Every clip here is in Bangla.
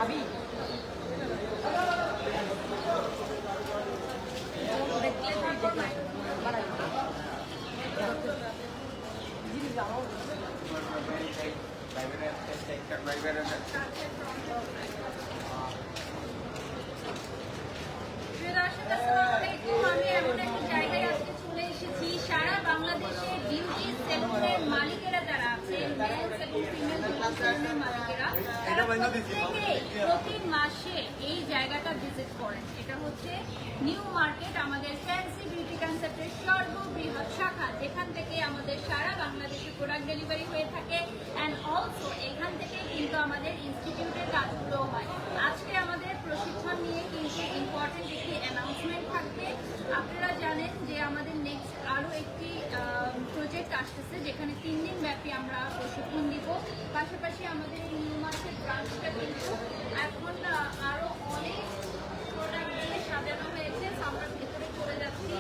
আমি এমন একটা জায়গায় আজকে চলে এসেছি, সারা বাংলাদেশে বিউটি সেলুনের মালিকেরা যারা আছেন, মেল এবং ফিমেল বিউটি সেলুনের মালিকেরা, তারা প্রতি মাসে এই জায়গাটা ভিজিট করেন। এটা হচ্ছে নিউ মার্কেট, আমাদের ফ্যান্সি বিউটি কনসেপ্টের সর্ববৃহৎ শাখা, যেখান থেকে আমাদের সারা বাংলাদেশে প্রোডাক্ট ডেলিভারি হয়ে থাকে। অ্যান্ড অলসো এখান থেকে কিন্তু আমাদের ইনস্টিটিউটের কাজগুলো হয়। আজকে আমাদের প্রশিক্ষণ নিয়ে কিন্তু ইম্পর্টেন্ট একটি অ্যানাউন্সমেন্ট থাকবে। আপনারা জানেন যে আমাদের নেক্সট আরও একটি প্রজেক্ট আসতেছে, যেখানে 3 দিন ব্যাপী আমরা প্রশিক্ষণ দিব। পাশাপাশি আমাদের এই নিউ মার্কেট ব্রাঞ্চটা কিন্তু এখন আরও অনেক প্রোডাক্ট দিয়ে সাজানো হয়েছে। আমরা ভেতরে চলে যাচ্ছি।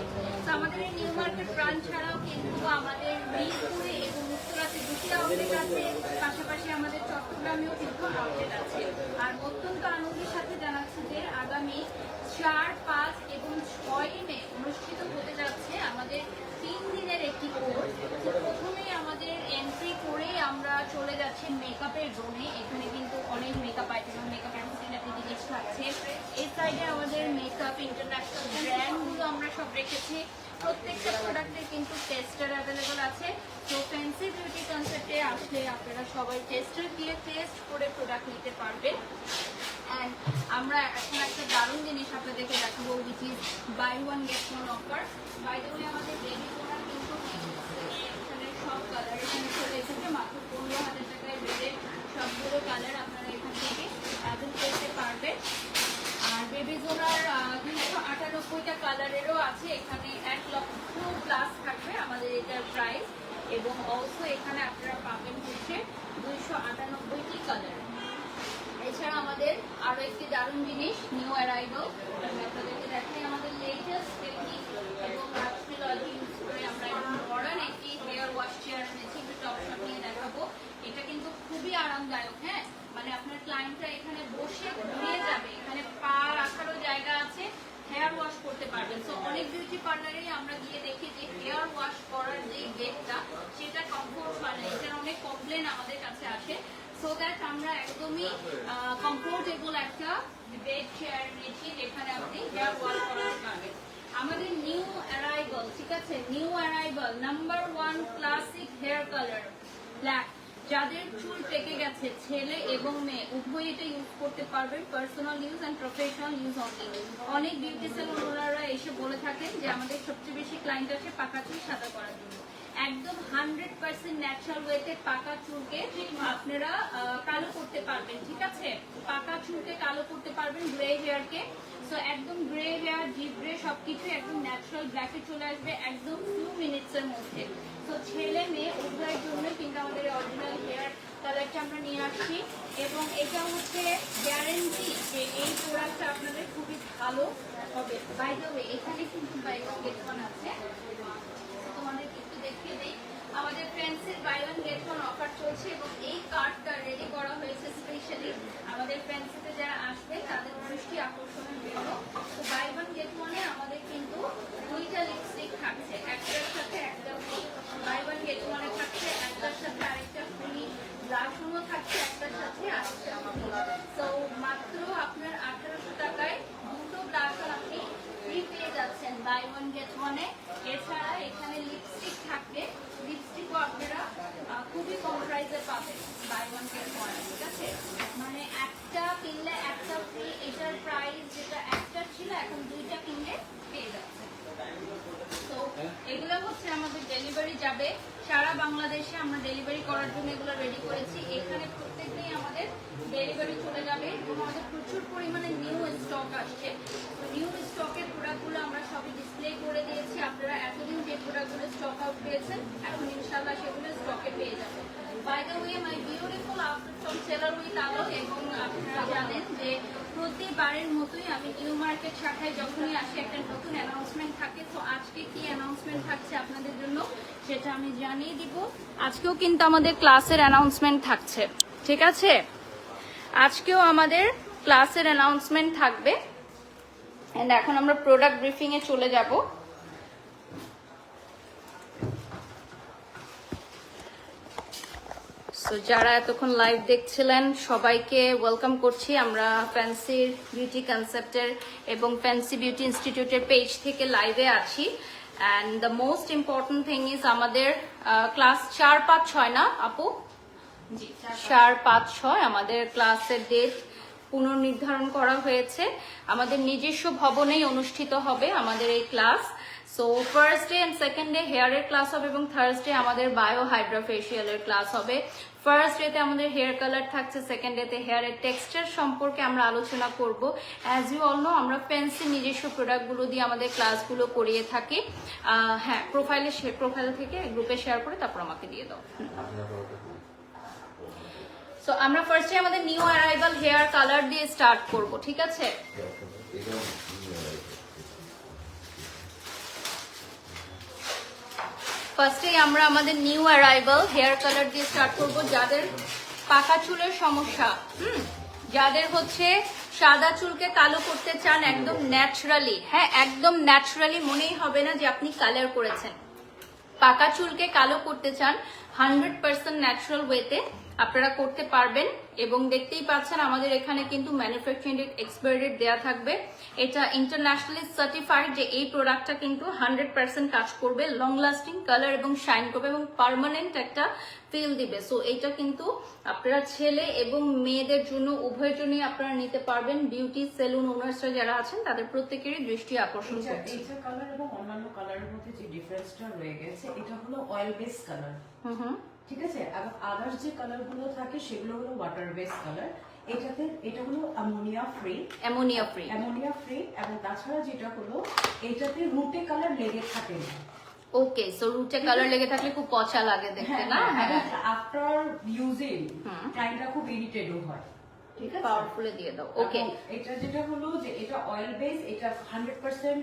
তো আমাদের এই নিউ মার্কেট ব্রাঞ্চ ছাড়াও কিন্তু আমাদের মিরপুরে এবং উত্তরাতে 2টি আউটলেট আছে। পাশাপাশি আমাদের চট্টগ্রামেও কিন্তু আউটলেট আছে। আর অত্যন্ত আনন্দের সাথে জানাচ্ছি যে আগামী 4, 5 এবং 6 মে অনুষ্ঠিত হতে যাচ্ছে আমাদের 3 দিনের একটি কোর্স। প্রথমেই আমাদের এন্ট্রি করে আমরা চলে যাচ্ছি মেকআপের জোনে। এখানে কিন্তু অনেক মেকআপ আইটেম, মেকআপ জিনিস থাকছে। এই সাইডে আমাদের মেকআপ ইন্টারন্যাশনাল ব্র্যান্ডগুলো আমরা সব রেখেছি। প্রত্যেকটা প্রোডাক্টের কিন্তু টেস্টার অ্যাভেলেবল আছে। তো ফ্যান্সি বিউটি কনসেপ্টে আসলে আপনারা সবাই টেস্টার দিয়ে টেস্ট করে প্রোডাক্ট নিতে পারবেন। অ্যান্ড আমরা এখন একটা দারুণ জিনিস আপনাদেরকে দেখাবো, which is buy 1 get 1 offer. By the way আমাদের বেবি প্রোডাক্ট কিন্তু এখানে সব কালার এখানে চলে এসেছে মাত্র 15,000 টাকায় বেডের সবগুলো কালার আপনারা এখান থেকে অ্যাভেল করতে পারবেন। আর বেবি জোনার 298টা কালারেরও আছে। এখানে 1 লক্ষ প্লাস থাকবে আমাদের এটার প্রাইস। এবং অলসো এখানে আপনারা পাবেন হচ্ছে 298টি কালার। এছাড়া আমাদের আরো একটি দারুণ জিনিস, নিউ অ্যারাইভাল, আমি আপনাদেরকে দেখাই আমাদের লেটেস্ট টেকনিক এবং অ্যাস্ট্রোলজি ইউজ করে আমরা একদম মডার্ন একটি হেয়ার ওয়াশ চেয়ার এনেছি। একটু টপশপ নিয়ে দেখাবো। এটা কিন্তু খুবই আরামদায়ক। হ্যাঁ, মানে আপনার ক্লায়েন্টরা এখানে বসে ঘুরিয়ে যাবে, এখানে পা রাখারও জায়গা আছে, হেয়ার ওয়াশ করতে পারবেন। সো অনেক বিউটি পার্লারেই আমরা গিয়ে দেখি যে হেয়ার ওয়াশ করার যে গেটটা, সেটা কমফোর্ট হয় না। এটার অনেক কমপ্লেন আমাদের কাছে আসে। সো দ্যাট আমরা একদমই কমফোর্টেবল একটা বেড চেয়ার নিয়েছি, যেখানে আপনি হেয়ার ওয়াশ করতে পারবেন। আমাদের নিউ অ্যারাইভাল, ঠিক আছে, new arrival number 1 classic hair colour black. যাদের চুল পেকে গেছে, ছেলে এবং মেয়ে উভয় এটা ইউজ করতে পারবেন, personal use and professional use only. অনেক বিউটি সেলুন ওনারা এসে বলে থাকেন যে আমাদের সবচেয়ে বেশি ক্লায়েন্ট আসে পাকা চুল সাদা করার জন্য। একদম 100% ন্যাচারাল ওয়েতে পাকা চুলকে আপনারা কালো করতে পারবেন, ঠিক আছে, পাকা চুলকে কালো করতে পারবেন, গ্রে হেয়ারকে। সো একদম গ্রে হেয়ার, ডিপ গ্রে সবকিছু একদম ন্যাচারাল ব্ল্যাকে চলে আসবে একদম ফিউ মিনিটসের মধ্যে। তো ছেলে মেয়ে উভয়ের জন্য কিন্তু আমাদের অরিজিনাল হেয়ার কালারটা আমরা নিয়ে আসছি। এবং এটা হচ্ছে গ্যারেন্টি যে এই প্রোডাক্টটা আপনাদের খুবই ভালো হবে। বাই দ্য ওয়ে এখানে কিন্তু বাই 1 গেট 1 আছে। তোমাদের একটু দেখিয়ে দিই, আমাদের ফ্রেন্ডসের বাই 1 গেট 1 অফার চলছে এবং এই কার্ডটা রেডি করা হয়েছে স্পেশালি আমাদের ফ্রেন্ডসিতে যারা আসবে তাদের দৃষ্টি আকর্ষণের জন্য। তো বাই 1 গেট 1 আমাদের কিন্তু 2টা লিপস্টিক থাকছে, একটার সাথে একটা ফ্রি। বাই 1 গেট 1 থাকছে একটার সাথে আরেকটা ফ্রি, ব্লাশও থাকছে একটার সাথে আরেকটা ফ্রি। তো মাত্র আপনার 1800 টাকায় 2টো ব্লাশ আপনি ফ্রি পেয়ে যাচ্ছেন বাই 1 গেট 1-এ। এছাড়া এখানে লিপস্টিক থাকবে, লিপস্টিকও আপনারা খুবই কম প্রাইসে পাবেন বাই 1 গেট 1, ঠিক আছে। মানে একটা কিনলে একটা ফ্রি, এটার প্রাইস যেটা একটা ছিল এখন 2টা কিনলে পেয়ে যাচ্ছে। তো এগুলো হচ্ছে আমাদের ডেলিভারি যাবে সারা বাংলাদেশে। আমরা ডেলিভারি করার জন্য এগুলো রেডি করেছি। এখানে প্রত্যেকদিনই আমাদের ডেলিভারি চলে যাবে এবং আমাদের প্রচুর পরিমাণে নিউ স্টক আসছে। নিউ স্টকের প্রোডাক্টগুলো আমরা সবই ডিসপ্লে করে দিয়েছি। আপনারা এতদিন যে প্রোডাক্টগুলো স্টক আউট পেয়েছেন, এখন ইনশাআল্লাহ সেগুলো স্টকে পেয়ে যাবেন। By the way my beautiful after from seller with Alo. এবং আপনারা জানেন যে প্রতিবারের মতোই আমি নিউ মার্কেট শাখায় যখনই আসি একটা নতুন অ্যানাউন্সমেন্ট থাকে। তো আজকে কি অ্যানাউন্সমেন্ট থাকছে আপনাদের জন্য সেটা আমি জানিয়ে দিব। আজকেও কিন্তু আমাদের ক্লাসের অ্যানাউন্সমেন্ট থাকছে। ঠিক আছে, আজকেও আমাদের ক্লাসের অ্যানাউন্সমেন্ট থাকবে। এন্ড এখন আমরা প্রোডাক্ট ব্রিফিং এ চলে যাব। সো যারা এতক্ষণ লাইভ দেখছিলেন সবাইকে ওয়েলকাম করছি। আমরা ফ্যান্সি বিউটি কনসেপ্টের এবং ফ্যান্সি বিউটি ইনস্টিটিউটের পেজ থেকে লাইভে আছি। And the most important thing is আমাদের ক্লাস 4-5-6 না আপু? 4-5-6 আমাদের ক্লাসের ডেট পুনর্নির্ধারণ করা হয়েছে। আমাদের নিজস্ব ভবনেই অনুষ্ঠিত হবে আমাদের এই class. So first day and second day হেয়ারের ক্লাস হবে এবং থার্সডে আমাদের বায়ো হাইড্রা ফেশিয়ালের ক্লাস হবে। ফার্স্ট ডেতে আমাদের হেয়ার কালার থাকছে, সেকেন্ড ডেতে হেয়ারের টেক্সচার সম্পর্কে আমরা আলোচনা করব। অ্যাজ ইউ অল নো আমরা ফ্যান্সি নিজস্ব প্রোডাক্টগুলো দিয়ে আমাদের ক্লাসগুলো করিয়ে থাকি। হ্যাঁ, প্রোফাইল থেকে গ্রুপে শেয়ার করে তারপর আমাকে দিয়ে দাও। সো আমরা ফার্স্টে আমাদের নিউ অ্যারাইভাল হেয়ার কালার দিয়ে স্টার্ট করব, ঠিক আছে? ফার্স্টেই আমরা আমাদের নিউ অ্যারাইভাল হেয়ার কালার দিয়ে স্টার্ট করব। যাদের পাকা চুলের সমস্যা, যাদের হচ্ছে সাদা চুলকে কালো করতে চান একদম ন্যাচারালি, হ্যাঁ একদম ন্যাচারালি, মনেই হবে না যে আপনি কালার করেছেন। পাকা চুলকে কালো করতে চান 100% ন্যাচারাল ওয়েতে আপনারা করতে পারবেন। এবং দেখতেই পাচ্ছেন আমাদের এখানে কিন্তু ম্যানুফ্যাকচারিং ডেট, এক্সপায়ারি ডেট দেওয়া থাকবে। এটা ইন্টারন্যাশনালি সার্টিফাইড যে এই প্রোডাক্টটা কিন্তু 100% কাজ করবে, লং লাস্টিং, কালার এবং শাইন করবে এবং পার্মানেন্ট একটা ফিল দিবে। সো এটা কিন্তু আপনারা ছেলে এবং মেয়েদের জন্য উভয়ের জন্যই আপনারা নিতে পারবেন। বিউটি সেলুন ওনার্সরা যারা আছেন তাদের প্রত্যেকেরই দৃষ্টি আকর্ষণ করছে। এটা কালার এবং অন্যান্য কালারের মধ্যে যে ডিফারেন্সটা রয়ে গেছে, এটা হলো অয়েল বেস কালার, ঠিক আছে? এবং আদার্স যে কালার গুলো থাকে সেগুলো হলো ওয়াটার বেস কালার। এটা হলো অ্যামোনিয়া ফ্রি এবং তাছাড়া যেটা হলো এটাতে রুটে কালার লেগে থাকে না। ওকে, সো রুটে কালার লেগে থাকলে খুব পচা লাগে দেখতে, না? আফটার ইউজিং ক্লায়েন্টরা খুব ইরিটেটও হয়, ঠিক আছে? পাওয়ারফুলে দিয়ে দাও। ওকে, এটা যেটা হলো যে এটা অয়েল বেস, এটা 100%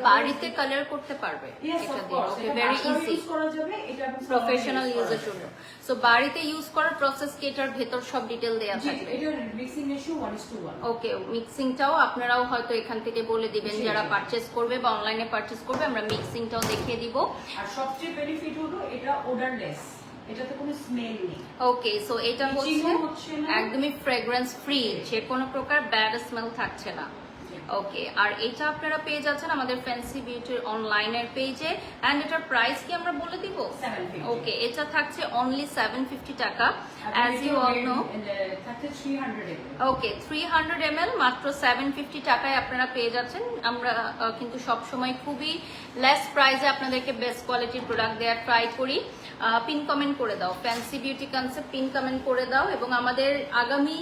বাড়িতে কালার করতে পারবে এটা দিয়ে। ওকে, ভেরি ইজি, ইউজ করা যাবে এটা প্রফেশনাল ইউজের জন্য। সো বাড়িতে ইউজ করার প্রসেস কি এটার ভেতর সব ডিটেইল দেয়া থাকবে? এটা মিক্সিং রেশিও 1:1। ওকে, মিক্সিংটাও আপনারাও হয়তো এখান থেকে বলে দিবেন যারা পারচেজ করবে বা অনলাইনে পারচেজ করবে, আমরা মিক্সিংটাও দেখিয়ে দিব। আর সবচেয়ে বেনিফিট হলো এটা ওডারলেস, এটাতে কোনো স্মেল নেই। ওকে, সো এটা হচ্ছে একদমই ফ্রেগ্রেন্স ফ্রি, যে কোনো প্রকার ব্যাড স্মেল থাকছে না। ওকে, আর এটা আপনারা পেয়ে যাচ্ছেন আমাদের ফ্যান্সি বিউটির অনলাইনের পেজে। এন্ড এটার প্রাইস কি আমরা বলে দিব? 750। ওকে, এটা থাকছে অনলি 750 টাকা। অ্যাজ ইউ অল নো থাকছে 300 ml। ওকে, 300 ml মাত্র 750 টাকায় আপনারা পেয়ে যাচ্ছেন। আমরা কিন্তু সবসময় খুবই লেস প্রাইসে আপনাদেরকে বেস্ট কোয়ালিটির প্রোডাক্ট দেওয়ার ট্রাই করি। পিন কমেন্ট করে দাও fancy beauty concept, pin comment করে দাও। এবং আমাদের আগামী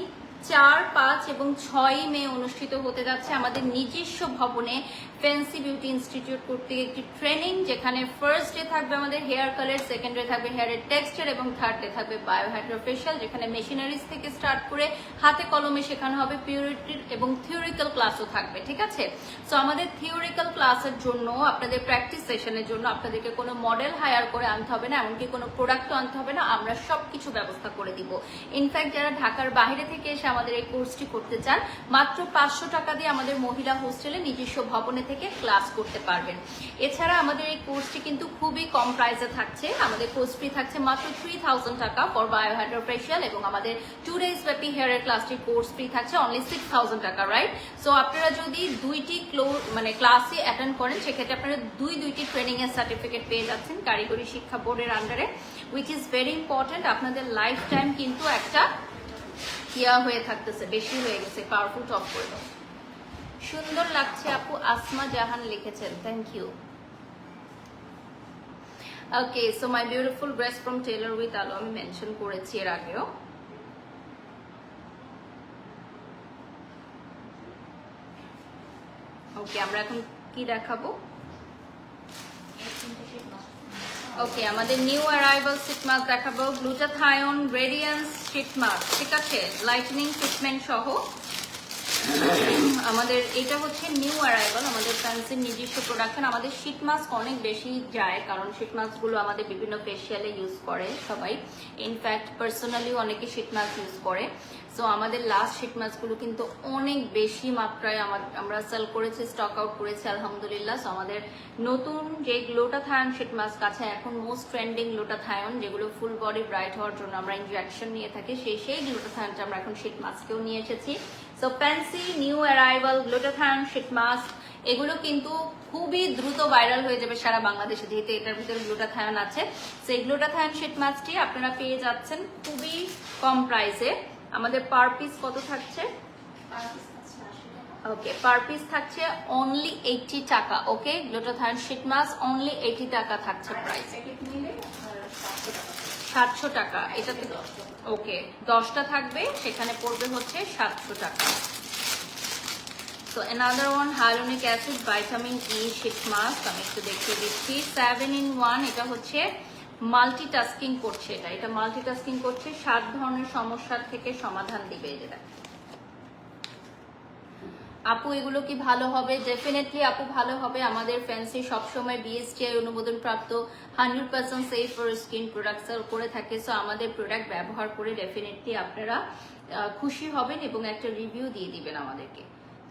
4, 5 এবং 6 মে অনুষ্ঠিত হতে যাচ্ছে আমাদের নিজস্ব ভবনে ফ্যান্সি বিউটি ইনস্টিটিউট কর্তৃক একটি ট্রেনিং, যেখানে ফার্স্ট ডে থাকবে আমাদের হেয়ার কালার, সেকেন্ড ডে থাকবে হেয়ারের টেক্সচার এবং থার্ড ডে থাকবে বায়ো হাইড্রা ফেশিয়াল, যেখানে মেশিনারিজ থেকে স্টার্ট করে হাতে কলমে শেখানো হবে। পিউরিটির এবং থিওরিক্যাল ক্লাসও থাকবে, ঠিক আছে? সো আমাদের থিওরিক্যাল ক্লাসের জন্য, আপনাদের প্র্যাকটিস সেশনের জন্য আপনাদেরকে কোনো মডেল হায়ার করে আনতে হবে না, এমনকি কোনো প্রোডাক্টও আনতে হবে না, আমরা সবকিছু ব্যবস্থা করে দিব। ইনফ্যাক্ট যারা ঢাকার বাইরে থেকে এসে আমাদের এই কোর্সটি করতে চান, মাত্র 500 টাকা দিয়ে আমাদের মহিলা হোস্টেলে নিজস্ব ভবনে থেকে ক্লাস করতে পারবেন। এছাড়া আমাদের এই কোর্সটি কিন্তু খুবই কম প্রাইসে থাকছে। আমাদের কোর্স ফি থাকছে মাত্র 3000 টাকা ফর বায়ো হাইড্রা ফেশিয়াল এবং আমাদের 2 days ব্যাপী হেয়ারের ক্লাসটির কোর্স ফি থাকছে অনলি 6000 টাকা, রাইট? সো আপনারা যদি দুইটি ক্লাসে অ্যাটেন্ড করেন সেক্ষেত্রে আপনারা দুইটি ট্রেনিং এর সার্টিফিকেট পেয়ে যাচ্ছেন কারিগরি শিক্ষা বোর্ডের আন্ডারে, উইচ ইজ ভেরি ইম্পর্টেন্ট। আপনাদের লাইফ টাইম কিন্তু একটা ইয়া হয়ে থাকতেছে, বেশি হয়ে গেছে। পাওয়ারফুল টপ করে দাও। সুন্দর লাগছে আপু, আসমা জাহান লিখেছেন, thank you. Okay, so my beautiful dress from tailor with Alo আমি মেনশন করেছি এর আগেও। ওকে, আমরা এখন কি দেখাবো? ওকে, আমাদের নিউ অ্যারাইভাল শিট মাস্ক দেখাবো, গ্লুটাথায়ন রেডিয়েন্স শিট মাস্ক, ঠিক আছে? লাইটনিং ট্রিটমেন্ট সহ আমাদের এটা হচ্ছে নিউ অ্যারাইভাল, আমাদের ফ্যান্সির নিজস্ব প্রোডাকশন। আমাদের শীট মাস্ক অনেক বেশি যায়, কারণ শীট মাস্কগুলো আমাদের বিভিন্ন ফেশিয়ালে ইউজ করে সবাই, ইনফ্যাক্ট পার্সোনালিও অনেকে শীট মাস্ক ইউজ করে। সো আমাদের লাস্ট শীট মাস্কগুলো কিন্তু অনেক বেশি মাত্রায় আমরা সেল করেছি, স্টক আউট করেছি আলহামদুলিল্লাহ। সো আমাদের নতুন যে গ্লুটাথায়ন শীট মাস্ক আছে এখন, মোস্ট ট্রেন্ডিং গ্লুটাথায়ন, যেগুলো ফুল বডি ব্রাইট হওয়ার জন্য আমরা ইনজেকশন নিয়ে থাকি, সেই গ্লুটাথায়নটা আমরা এখন শীট মাস্কেও নিয়ে এসেছি। So fancy new arrival glutathione sheet mask, এগুলো কিন্তু খুবই দ্রুত ভাইরাল হয়ে যাবে সারা বাংলাদেশে, যেহেতু এটার ভিতরে গ্লুটাথায়ন আছে। সেই গ্লুটাথায়ন শীট মাস্কটি আপনারা পেয়ে যাচ্ছেন খুবই কম প্রাইসে। আমাদের পার পিস কত থাকছে? ওকে, পার পিস থাকছে অনলি 80 টাকা। ওকে, গ্লুটাথায়ন শীট মাস্ক অনলি 80 টাকা থাকছে প্রাইস। 700 টাকা এটাতে। ওকে, 10টা থাকবে, সেখানে পড়বে হচ্ছে 700 টাকা। So another one hyaluronic acid vitamin E sheet mask, আমি একটু দেখিয়ে দিচ্ছি। 7 in 1, এটা হচ্ছে মাল্টিটাস্কিং করছে, এটা মাল্টিটাস্কিং করছে, 7 ধরনের সমস্যার থেকে সমাধান দিবে যেটা। আপু এগুলো কি ভালো হবে? ডেফিনেটলি আপু ভালো হবে। আমাদের ফ্যান্সি সবসময় বিএসটিআই অনুমোদন প্রাপ্ত 100% সেফ ফর স্কিন প্রোডাক্ট করে থাকে। সো আমাদের প্রোডাক্ট ব্যবহার করে ডেফিনেটলি আপনারা খুশি হবেন এবং একটা রিভিউ দিয়ে দিবেন আমাদেরকে।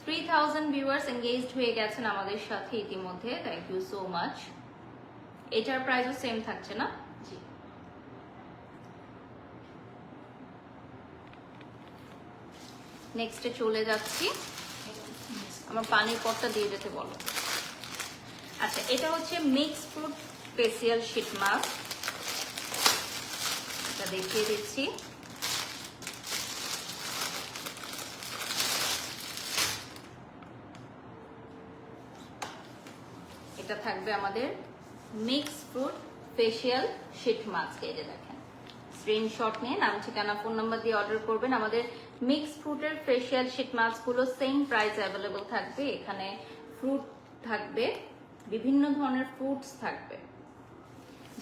3000 ভিউয়ার্স এঙ্গেজড হয়ে গেছেন আমাদের সাথে ইতিমধ্যে, থ্যাংক ইউ সো মাচ। এটার প্রাইসও সেম থাকছে না? নেক্সটে চলে যাচ্ছি। আমার পানির পটটা দিয়ে যেতে বলো। আচ্ছা, এটা হচ্ছে mix fruit facial sheet mask, এটা দেখিয়ে দিচ্ছি। এটা থাকবে আমাদের mix fruit facial sheet mask. এই যে দেখেন, স্ক্রিনশট নিয়ে নাম, ঠিকানা, ফোন নাম্বার দিয়ে অর্ডার করবেন। আমাদের মিক্স ফ্রুটের ফেসিয়াল শীট মাস্ক গুলো সেম প্রাইস অ্যাভেলেবল থাকবে। এখানে ফ্রুট থাকবে, বিভিন্ন ধরনের ফ্রুটস থাকবে।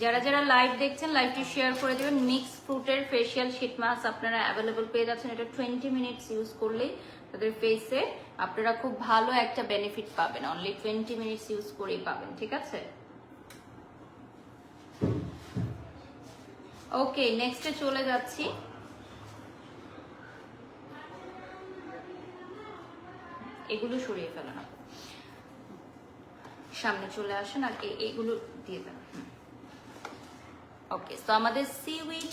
যারা যারা লাইভ দেখছেন লাইভটি শেয়ার করে দেবেন। মিক্স ফ্রুটের ফেসিয়াল শীট মাস্ক আপনারা অ্যাভেলেবল পেয়ে যাচ্ছেন। এটা 20 মিনিটস ইউজ করলেই তাদের ফেসে আপনারা খুব ভালো একটা বেনিফিট পাবেন। অনলি 20 মিনিটস ইউজ করেই পাবেন, ঠিক আছে? ওকে, নেক্সটে চলে যাচ্ছি। এগুলো সরিয়ে ফেলেন, সামনে চলে আসেন আর এগুলো দিয়ে দেন। ওকে, তো আমাদের seaweed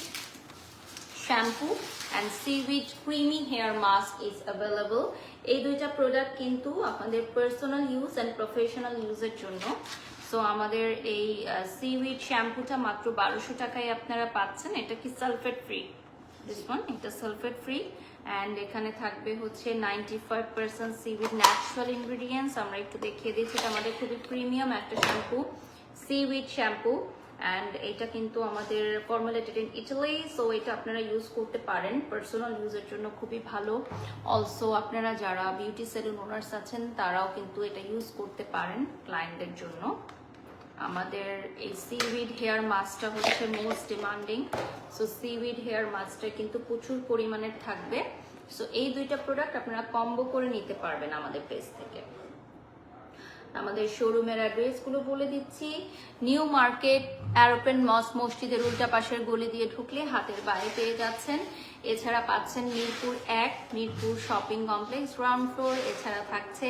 shampoo and seaweed creamy hair mask is available. এই দুইটা প্রোডাক্ট কিন্তু আপনাদের পার্সোনাল ইউজ অ্যান্ড প্রফেশনাল ইউজের জন্য। সো আমাদের এই সিউইড শ্যাম্পুটা মাত্র 1200 টাকায় আপনারা পাচ্ছেন। এটা কি সালফেট ফ্রি? দিস ওয়ান, এটা সালফেট ফ্রি। অ্যান্ড এখানে থাকবে হচ্ছে 95% সিউইড ন্যাচারাল ইনগ্রিডিয়েন্টস। আমরা একটু দেখিয়ে দিচ্ছি, এটা আমাদের খুবই প্রিমিয়াম একটা শ্যাম্পু, সিউইড শ্যাম্পু। অ্যান্ড এটা কিন্তু আমাদের ফর্মুলেটেড ইন ইটালি। সো এটা আপনারা ইউজ করতে পারেন পার্সোনাল ইউজের জন্য, খুবই ভালো। অলসো আপনারা যারা বিউটি সেলুন ওনার্স আছেন তারাও কিন্তু এটা ইউজ করতে পারেন ক্লায়েন্টদের জন্য। আমাদের এই সিউইড হেয়ার মাস্কটা হচ্ছে most demanding. So seaweed hair মাস্কটা কিন্তু প্রচুর পরিমাণের থাকবে। সো এই দুইটা প্রোডাক্ট আপনারা কম্বো করে নিতে পারবেন আমাদের পেজ থেকে। আমাদের শোরুমের অ্যাড্রেসগুলো বলে দিচ্ছি। নিউ মার্কেট অ্যারোপেন মসজিদের উল্টা পাশের গলি দিয়ে ঢুকলে হাতের বাইরে পেয়ে যাচ্ছেন। এছাড়া পাচ্ছেন Mirpur 1 Mirpur shopping complex ground floor. এছাড়া থাকছে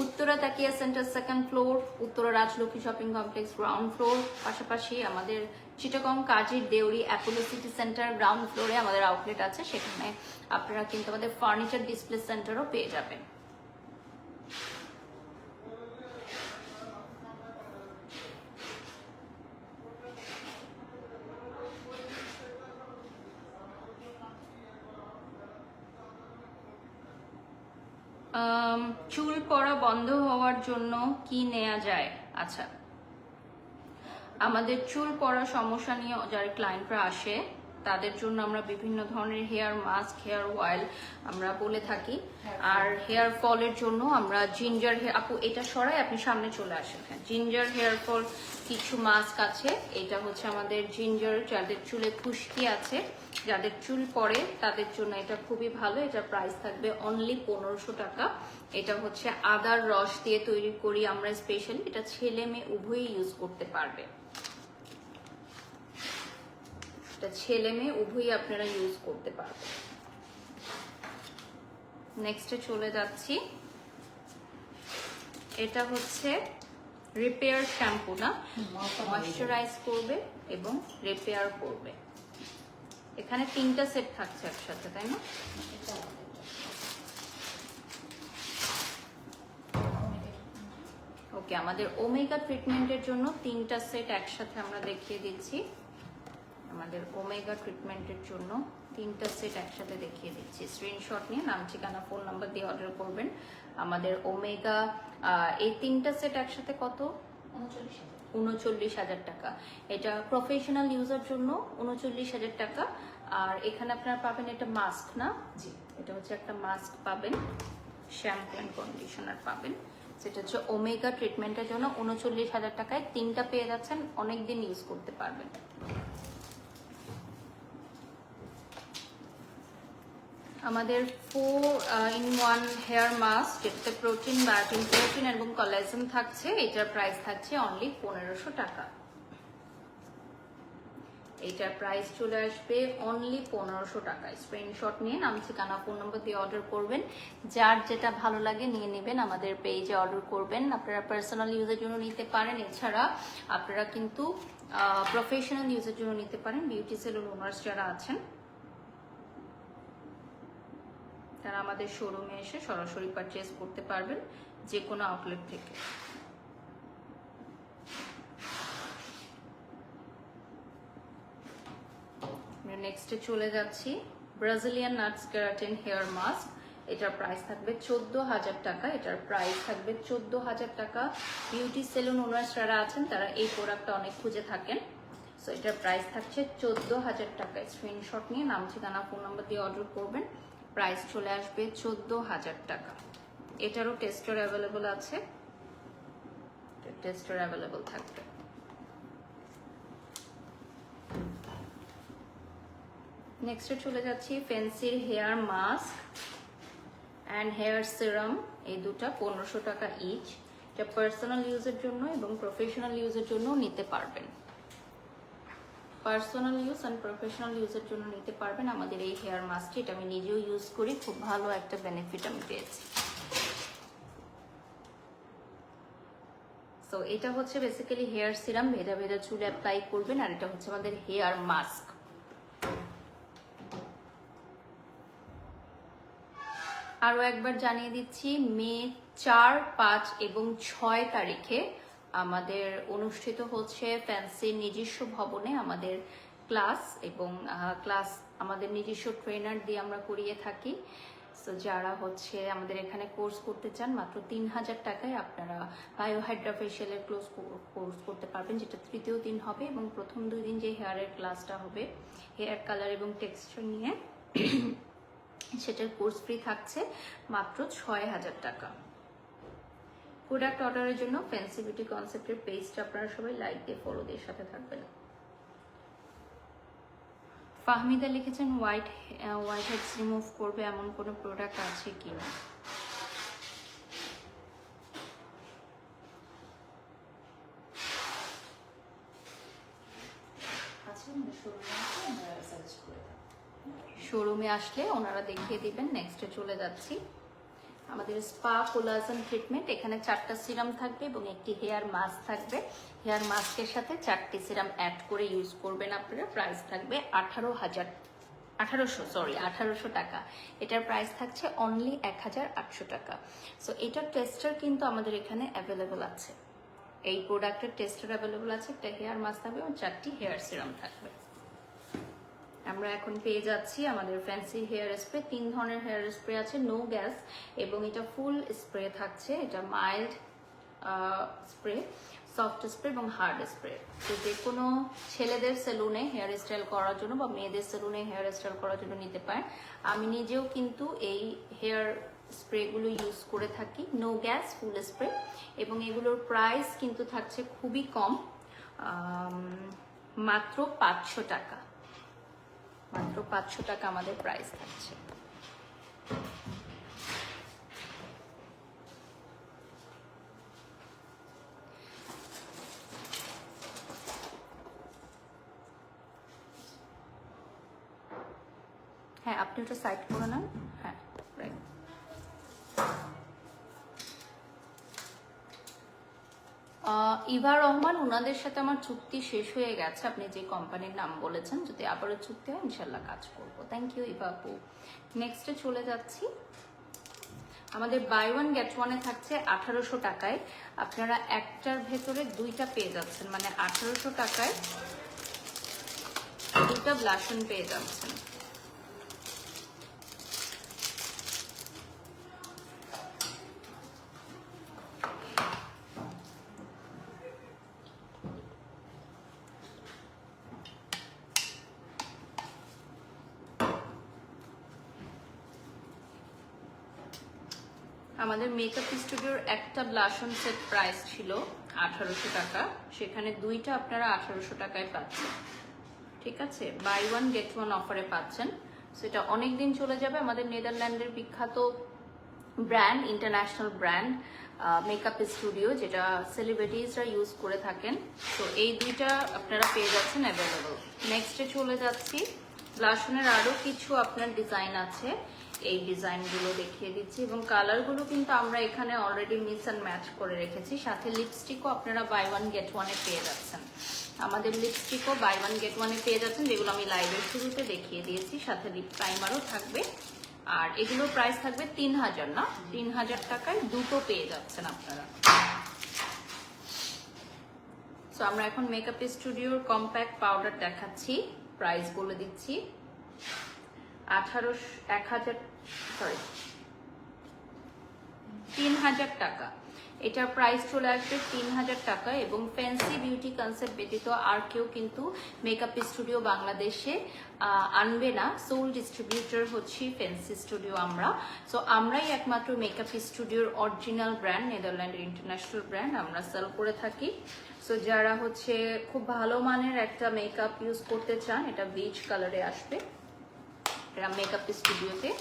Uttara Takia centre 2nd floor, Uttara Rajlakshmi shopping complex ground floor. পাশাপাশি আমাদের চিটাগং কাজীর Dewri Apollo city centre ground ফ্লোরে আমাদের আউটলেট আছে, সেখানে আপনারা কিন্তু আমাদের ফার্নিচার ডিসপ্লে সেন্টারও পেয়ে যাবেন। চুল পড়া বন্ধ হওয়ার জন্য কি নেওয়া যায়? আচ্ছা, আমাদের চুল পড়া সমস্যা নিয়ে যারা ক্লায়েন্টরা আসে তাদের জন্য আমরা বিভিন্ন ধরনের হেয়ার মাস্ক, হেয়ার অয়েল আমরা বলে থাকি। আর হেয়ার ফলের জন্য আমরা জিঞ্জার হেয়ার, আপু এটা সরাই, আপনি সামনে চলে আসেন। হ্যাঁ, জিঞ্জার হেয়ার ফল কিছু মাস্ক আছে। এটা হচ্ছে আমাদের জিঞ্জার, যাদের চুলে খুশকি আছে, যাদের চুল পড়ে তাদের জন্য এটা খুবই ভালো। এটা প্রাইস থাকবে অনলি 1500 টাকা। এটা হচ্ছে আদার রস দিয়ে তৈরি করি আমরা স্পেশালি, এটা ছেলে মেয়ে উভয়ই ইউজ করতে পারবে। এটা ছেলে মেয়ে উভয়ই আপনারা ইউজ করতে পারবেন। নেক্সটে চলে যাচ্ছি। এটা হচ্ছে রিপেয়ার শ্যাম্পু, না ময়শ্চারাইজ করবে এবং রিপেয়ার করবে। এখানে 3টা সেট থাকছে একসাথে, তাই না? ওকে, আমাদের ওমেগা ট্রিটমেন্টের জন্য 3টা সেট একসাথে আমরা দেখিয়ে দিচ্ছি। আমাদের ওমেগা ট্রিটমেন্টের জন্য 3টা সেট একসাথে দেখিয়ে দিচ্ছি। স্ক্রিনশট নিয়ে নাম, ঠিকানা, ফোন নাম্বার দিয়ে অর্ডার করবেন। আমাদের ওমেগা এই 3টা সেট একসাথে কত? 39,000 টাকা। এটা প্রফেশনাল ইউজার জন্য 39,000 টাকা। আর এখানে আপনারা পাবেন এটা মাস্ক, না? জি, এটা হচ্ছে একটা মাস্ক পাবেন, শ্যাম্পু এন্ড কন্ডিশনার পাবেন। সেটা হচ্ছে ওমেগা ট্রিটমেন্টের জন্য 39,000 টাকায় 3টা পেয়ে যাচ্ছেন, অনেকদিন ইউজ করতে পারবেন। আমাদের 4-in-1 হেয়ার মাস্ক, যেটাতে প্রোটিন, বায়োটিন, প্রোটিন এবং কোলাজেন থাকছে। এটার প্রাইস থাকছে অনলি 1500 টাকা। এটার প্রাইস চলে আসবে অনলি 1500 টাকায়। স্ক্রিনশট নিয়ে নাম, ঠিকানা, ফোন নম্বর দিয়ে অর্ডার করবেন। যার যেটা ভালো লাগে নিয়ে নেবেন, আমাদের পেজে অর্ডার করবেন। আপনারা পার্সোনাল ইউজের জন্য নিতে পারেন, এছাড়া আপনারা কিন্তু প্রফেশনাল ইউজের জন্য নিতে পারেন। বিউটি সেলুন ওনার্স যারা আছেন তারা আমাদের শোরুমে এসে সরাসরি পারচেজ করতে পারবেন যে কোনো আউটলেট থেকে। নেক্সটে চলে যাচ্ছি। Brazilian nuts keratin hair mask, এটার প্রাইস থাকবে 14,000 টাকা। এটার প্রাইস থাকবে 14,000 টাকা। বিউটি সেলুন ওনার্স যারা আছেন তারা এই প্রোডাক্টটা অনেক খুঁজে থাকেন। সো এটার প্রাইস থাকছে 14,000 টাকা। স্ক্রিনশট নিয়ে নাম, ঠিকানা, ফোন নাম্বার দিয়ে অর্ডার করবেন। প্রাইস চলে আসবে 14,000 টাকা। এটারও টেস্টার অ্যাভেলেবল আছে, টেস্টার অ্যাভেলেবল থাকবে। নেক্সটে চলে যাচ্ছি ফ্যান্সির hair mask and hair serum, এই দুটা 1500 টাকা ইচ। এটা পার্সোনাল ইউজের জন্য এবং প্রফেশনাল ইউজের জন্য নিতে পারবেন। পার্সোনাল ইউজ অ্যান্ড প্রফেশনাল ইউজের জন্য নিতে পারবেন আমাদের এই হেয়ার মাস্কটি। এটা আমি নিজেও ইউজ করি, খুব ভালো একটা বেনিফিট আমি পেয়েছি। সো এটা হচ্ছে বেসিক্যালি হেয়ার সিরাম, ভেজা ভেজা চুলে অ্যাপ্লাই করবেন। আর এটা হচ্ছে আমাদের হেয়ার মাস্ক। আরো একবার জানিয়ে দিচ্ছি, মে 4, 5 এবং 6 তারিখে আমাদের অনুষ্ঠিত হচ্ছে ফ্যান্সির নিজস্ব ভবনে আমাদের ক্লাস, এবং ক্লাস আমাদের নিজস্ব ট্রেনার দিয়ে আমরা করিয়ে থাকি। সো যারা হচ্ছে আমাদের এখানে কোর্স করতে চান, মাত্র 3,000 টাকায় আপনারা বায়োহাইড্রা ফেশিয়ালের কোর্স করতে পারবেন, যেটা তৃতীয় দিন হবে। এবং প্রথম 2 দিন যে হেয়ারের ক্লাসটা হবে, হেয়ার কালার এবং টেক্সচার নিয়ে, সেটার কোর্স ফ্রি থাকছে মাত্র 6,000 টাকা। প্রোডাক্ট অর্ডারের জন্য ফ্যান্সি বিউটি কনসেপ্টের পেজটা আপনারা সবাই লাইক দিয়ে ফলো দিয়ে সাথে থাকবেন। ফাহমিদা লিখেছেন হোয়াইট হেডস রিমুভ করবে এমন কোনো প্রোডাক্ট আছে কিনা? শোরুমে আসলে ওনারা দেখিয়ে দিবেন। নেক্সটে চলে যাচ্ছি আমাদের স্পা কোলাজেন ট্রিটমেন্ট। এখানে 4টা সিরাম থাকবে এবং একটি হেয়ার মাস্ক থাকবে। হেয়ার মাস্কের সাথে 4টি সিরাম অ্যাড করে ইউজ করবেন আপনারা। প্রাইস থাকবে 1800 টাকা। এটার প্রাইস থাকছে অনলি 1,800 টাকা। সো এটার টেস্টার কিন্তু আমাদের এখানে অ্যাভেলেবল আছে। এই প্রোডাক্টের টেস্টার অ্যাভেলেবল আছে। একটা হেয়ার মাস্ক থাকবে এবং 4টি হেয়ার সিরাম থাকবে। আমরা এখন পেয়ে যাচ্ছি আমাদের ফ্যান্সি হেয়ার স্প্রে। 3 ধরনের হেয়ার স্প্রে আছে, নো গ্যাস, এবং এটা ফুল স্প্রে থাকছে। এটা মাইল্ড স্প্রে। সফট স্প্রে এবং হার্ড স্প্রে। তো যে কোনো ছেলেদের সেলুনে হেয়ার স্টাইল করার জন্য বা মেয়েদের সেলুনে হেয়ার স্টাইল করার জন্য নিতে পারেন। আমি নিজেও কিন্তু এই হেয়ার স্প্রেগুলো ইউজ করে থাকি, নো গ্যাস ফুল স্প্রে, এবং এগুলোর প্রাইস কিন্তু থাকছে খুবই কম, মাত্র 500 টাকা। মাত্র 500 টাকা আমাদের প্রাইস থাকছে। হ্যাঁ, আপনি ওটা সাইড করে নেন। হ্যাঁ, রাইট। ইভা রহমান, ওনাদের সাথে আমার চুক্তি শেষ হয়ে গেছে। আপনি যে কোম্পানির নাম বলেছেন, যদি আবারও চুক্তি হয় ইনশাল্লাহ কাজ করবো। থ্যাংক ইউ ইভা আপু। নেক্সটে চলে যাচ্ছি। আমাদের বাই ওয়ান গেট ওয়ানে থাকছে 1800 টাকায়। আপনারা একটার ভেতরে দুইটা পেয়ে যাচ্ছেন, মানে 1800 টাকায় দুটা ব্লাশন পেয়ে যাচ্ছেন। আমাদের মেকআপ স্টুডিওর একটা ব্লাশন সেট প্রাইস ছিল 1800 টাকা, সেখানে দুইটা আপনারা 1800 টাকায় পাচ্ছেন। ঠিক আছে, বাই ওয়ান গেট ওয়ান অফারে পাচ্ছেন। সেটা অনেক দিন চলে যাবে। আমাদের নেদারল্যান্ডের বিখ্যাত brand, international brand makeup studio, যেটা সেলিব্রিটিজরা ইউজ করে থাকেন। তো এই দুইটা আপনারা পেয়ে যাচ্ছেন অ্যাভেলেবল। নেক্সটে চলে যাচ্ছি। ব্লাশনের আরও কিছু আপনার ডিজাইন আছে, এই ডিজাইনগুলো দেখিয়ে দিচ্ছি, এবং কালারগুলো কিন্তু আমরা এখানে অলরেডি মিক্স অ্যান্ড ম্যাচ করে রেখেছি। সাথে লিপস্টিকও আপনারা বাই ওয়ান গেট ওয়ানে পেয়ে যাচ্ছেন। আমাদের লিপস্টিকও বাই ওয়ান গেট ওয়ানে পেয়ে যাচ্ছেন, যেগুলো আমি লাইভের শুরুতে দেখিয়ে দিয়েছি। সাথে লিপ প্রাইমারও থাকবে। আর এগুলোর প্রাইস থাকবে 3000 না, 3000 টাকায় দুটো পেয়ে যাচ্ছেন আপনারা। সো আমরা এখন মেকআপ স্টুডিওর কম্প্যাক্ট পাউডার দেখাচ্ছি, প্রাইস বলে দিচ্ছি। 3000 টাকা। এটার প্রাইস চলে আসবে 3000 টাকা। এবং ফ্যান্সি বিউটি কনসেপ্ট ব্যতীত আর কেউ কিন্তু মেকআপ স্টুডিও বাংলাদেশে আনবে না। সোল ডিস্ট্রিবিউটর হচ্ছে ফ্যান্সি স্টুডিও আমরা। সো আমরাই একমাত্র মেকআপ স্টুডিওর অরিজিনাল ব্র্যান্ড, নেদারল্যান্ডের ইন্টারন্যাশনাল ব্র্যান্ড আমরা সেল করে থাকি। সো যারা হচ্ছে খুব ভালো মানের একটা মেকআপ ইউজ করতে চান, এটা বিচ কালারে আসবে, এটা মেকআপ স্টুডিওতে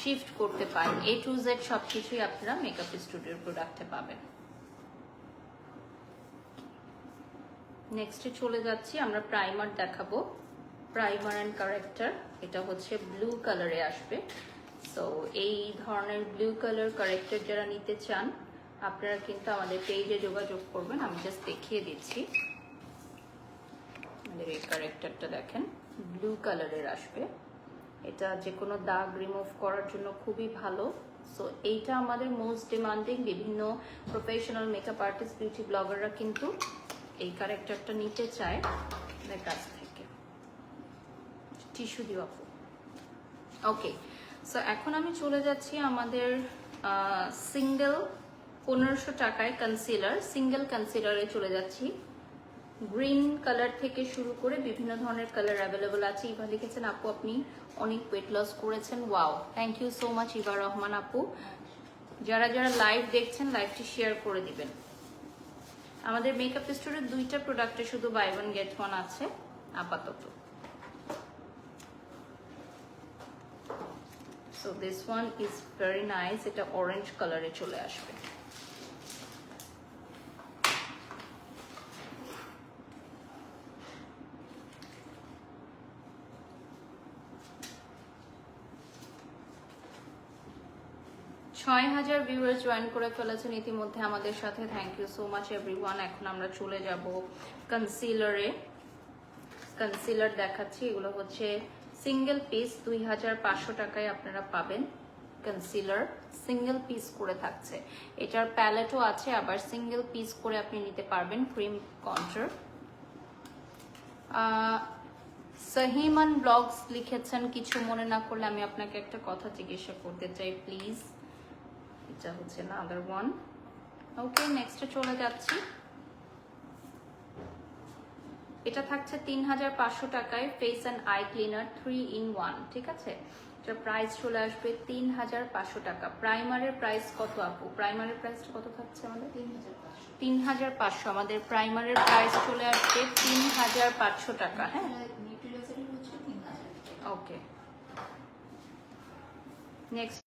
শিফট করতে পারেন। A to Z সবকিছুই আপনারা মেকআপ স্টুডিওর প্রোডাক্টে পাবেন। নেক্সটে চলে যাচ্ছি, আমরা প্রাইমার দেখাবো, প্রাইমার অ্যান্ড কারেক্টার। এটা হচ্ছে ব্লু কালারে আসবে। সো এই ধরনের ব্লু কালার কারেক্টার যারা নিতে চান, আপনারা কিন্তু আমাদের পেজে যোগাযোগ করবেন। আমি জাস্ট দেখিয়ে দিচ্ছি। আমাদের এই কারেক্টারটা দেখেন, ব্লু কালারের আসবে। এটা যে কোনো দাগ রিমুভ করার জন্য খুবই ভালো। সো এইটা আমাদের মোস্ট ডিমান্ডিং। বিভিন্ন প্রফেশনাল মেকআপ আর্টিস্ট, বিউটি ব্লগাররা কিন্তু এই ক্যারেক্টারটা নিতে চায় আমাদের কাছ থেকে। টিস্যু দিও আপু। ওকে, সো এখন আমি চলে যাচ্ছি আমাদের সিঙ্গেল 1500 টাকায় কনসিলার, সিঙ্গেল কনসিলারে চলে যাচ্ছি। গ্রিন কালার থেকে শুরু করে বিভিন্ন ধরনের কালার অ্যাভেলেবল আছে। ইভা লিখেছেন, আপু আপনি অনেক ওয়েট লস করেছেন। Wow, thank you so much Eva Rahman আপু। যারা যারা লাইভ দেখছেন, লাইভটি শেয়ার করে দিবেন। আমাদের মেকআপ স্টোরের দুইটা প্রোডাক্টে শুধু বাই ওয়ান গেট ওয়ান আছে আপাতত। So this one is very nice, এটা অরেঞ্জ কালারে চলে আসবে। ছয় হাজার ভিউয়ার্স জয়েন করে ফেলেছেন ইতিমধ্যে আমাদের সাথে। Thank you so much everyone. এখন আমরা চলে যাব কনসিলারে। কনসিলার দেখাচ্ছি, এগুলো হচ্ছে সিঙ্গেল পিস 2500 টাকায় আপনারা পাবেন। কনসিলার সিঙ্গেল পিস করে থাকছে, এটার প্যালেটও আছে, আবার সিঙ্গেল পিস করে আপনি নিতে পারবেন। ক্রিম কন্ট্রার। সহিমান ব্লগস লিখেছেন, কিছু মনে না করলে আমি আপনাকে একটা কথা জিজ্ঞাসা করতে চাই প্লিজ। এটা হচ্ছে না আদার ওয়ান। ওকে, নেক্সটে চলে যাচ্ছি। এটা থাকছে 3500 টাকায় face and I cleaner 3-in-1, ঠিক আছে? এটার প্রাইস চলে আসবে 3500 টাকা। প্রাইমারের প্রাইস কত আপু? প্রাইমারের প্রাইসটা কত থাকছে আমাদের? 3500। আমাদের প্রাইমারের প্রাইস চলে আসবে 3500 টাকা। হ্যাঁ, ওকে। নেক্সট